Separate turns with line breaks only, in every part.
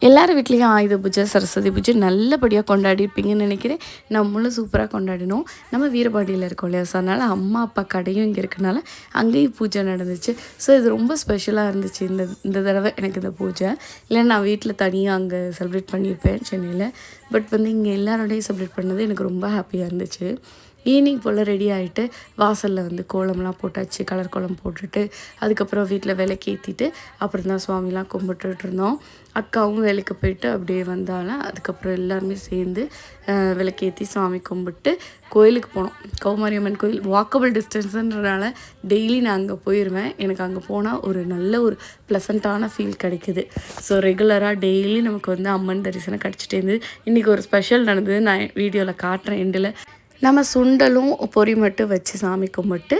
எல்லார் வீட்லேயும் ஆயுத பூஜை சரஸ்வதி பூஜை நல்லபடியாக கொண்டாடிருப்பீங்கன்னு நினைக்கிறேன். நம்மளும் சூப்பராக கொண்டாடினோம். நம்ம வீரபாண்டியில் இருக்கோம் இல்லையா, ஸோ அதனால் அம்மா அப்பா கடையும் இங்கே இருக்கனால அங்கேயும் பூஜை நடந்துச்சு. ஸோ இது ரொம்ப ஸ்பெஷலாக இருந்துச்சு இந்த தடவை எனக்கு இந்த பூஜை. இல்லைன்னா நான் வீட்டில் தனியாக அங்கே செலிப்ரேட் பண்ணியிருப்பேன் சென்னையில். பட் இங்கே எல்லாரோடையும் செலிப்ரேட் பண்ணது எனக்கு ரொம்ப ஹாப்பியாக இருந்துச்சு. ஈவினிங் போல் ரெடி ஆகிட்டு வாசலில் கோலம்லாம் போட்டாச்சு, கலர் கோலம் போட்டுட்டு அதுக்கப்புறம் வீட்டில் விளக்கேற்றிட்டு அப்புறம் தான் சுவாமிலாம் கும்பிட்டுட்டு இருந்தோம். அக்காவும் வேலைக்கு போயிட்டு அப்படியே வந்தாலும் அதுக்கப்புறம் எல்லாருமே சேர்ந்து விளக்கேற்றி சாமி கும்பிட்டு கோயிலுக்கு போனோம். கௌமாரியம்மன் கோயில் வாக்கபிள் டிஸ்டன்ஸுன்றனால டெய்லி நான் அங்கே போயிடுவேன். எனக்கு அங்கே போனால் ஒரு நல்ல ஒரு ப்ளசண்ட்டான ஃபீல் கிடைக்குது. ஸோ ரெகுலராக டெய்லி நமக்கு அம்மன் தரிசனம் கிடச்சிட்டே இருந்தது. இன்றைக்கி ஒரு ஸ்பெஷல் நடந்தது, நான் வீடியோவில் காட்டுறேன் எண்டில். நம்ம சுண்டலும் பொரி மட்டும் வச்சு சாமி கும்பிட்டு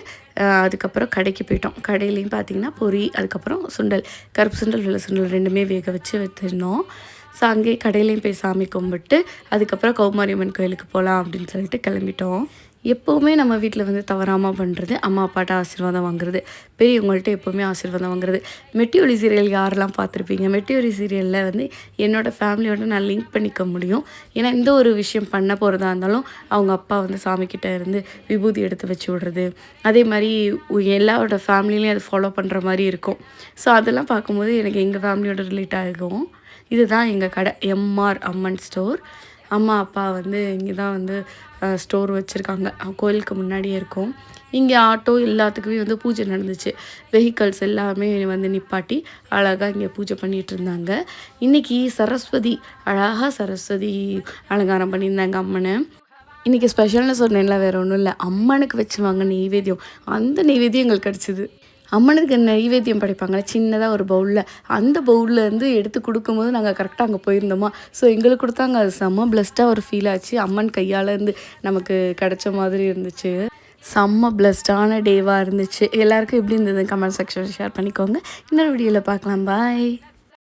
அதுக்கப்புறம் கடைக்கு போயிட்டோம். கடையிலையும் பார்த்திங்கன்னா பொரி, அதுக்கப்புறம் சுண்டல், கருப்பு சுண்டல் வெள்ளை சுண்டல் ரெண்டுமே வேக வச்சு வச்சுருந்தோம். ஸோ அங்கேயே கடையிலையும் போய் சாமி கும்பிட்டு அதுக்கப்புறம் கௌமாரியம்மன் கோயிலுக்கு போகலாம் அப்படின்னு சொல்லிட்டு கிளம்பிட்டோம். எப்போவுமே நம்ம வீட்டில் தவறாமல் பண்ணுறது அம்மா அப்பாட்ட ஆசீர்வாதம் வாங்குறது, பெரியவங்கள்ட்ட எப்போவுமே ஆசீர்வாதம் வாங்குறது. மெட்டிஒலி சீரியல் யாரெல்லாம் பார்த்துருப்பீங்க? மெட்டிஒலி சீரியலில் என்னோடய ஃபேமிலியோட நான் லிங்க் பண்ணிக்க முடியும். ஏன்னா இந்த ஒரு விஷயம் பண்ண போகிறதா இருந்தாலும் அவங்க அப்பா சாமிக்கிட்ட இருந்து விபூதி எடுத்து வச்சு விடுறது, அதே மாதிரி எல்லாரோட ஃபேமிலிலையும் அதை ஃபாலோ பண்ணுற மாதிரி இருக்கும். ஸோ அதெல்லாம் பார்க்கும்போது எனக்கு எங்கள் ஃபேமிலியோட ரிலேட் ஆகும். இதுதான் எங்கள் கடை, எம்ஆர் அம்மன் ஸ்டோர். அம்மா அப்பா இங்கே தான் ஸ்டோர் வச்சுருக்காங்க. கோயிலுக்கு முன்னாடியே இருக்கும். இங்கே ஆட்டோ எல்லாத்துக்குமே பூஜை நடந்துச்சு. வெஹிக்கல்ஸ் எல்லாமே நிப்பாட்டி அழகாக இங்கே பூஜை பண்ணிகிட்டு இருந்தாங்க. இன்றைக்கி சரஸ்வதி, அழகாக சரஸ்வதி அலங்காரம் பண்ணியிருந்தாங்க அம்மனை. இன்றைக்கி ஸ்பெஷல்னு சொன்னேன்ல, வேறு ஒன்றும் இல்லை, அம்மனுக்கு வச்சுருவாங்க நெய்வேத்தியம். அந்த நெய்வேத்தியம் எங்களுக்கு கிடச்சிது. அம்மனுக்கு நெய்வேத்தியம் படைப்பாங்க சின்னதாக ஒரு பவுலில், அந்த பவுல்லேருந்து எடுத்து கொடுக்கும்போது நாங்கள் கரெக்டாக அங்கே போயிருந்தோமா. ஸோ எங்களுக்கு கொடுத்தாங்க. அது செம்ம பிளஸ்டாக ஒரு ஃபீல் ஆச்சு. அம்மன் கையாலேருந்து நமக்கு கிடைச்ச மாதிரி இருந்துச்சு. செம்ம பிளஸ்டான டேவாக இருந்துச்சு. எல்லாருக்கும் எப்படி இருந்தது கமெண்ட் செக்ஷனில் ஷேர் பண்ணிக்கோங்க. இன்னொரு வீடியோவில் பார்க்கலாம். பாய்.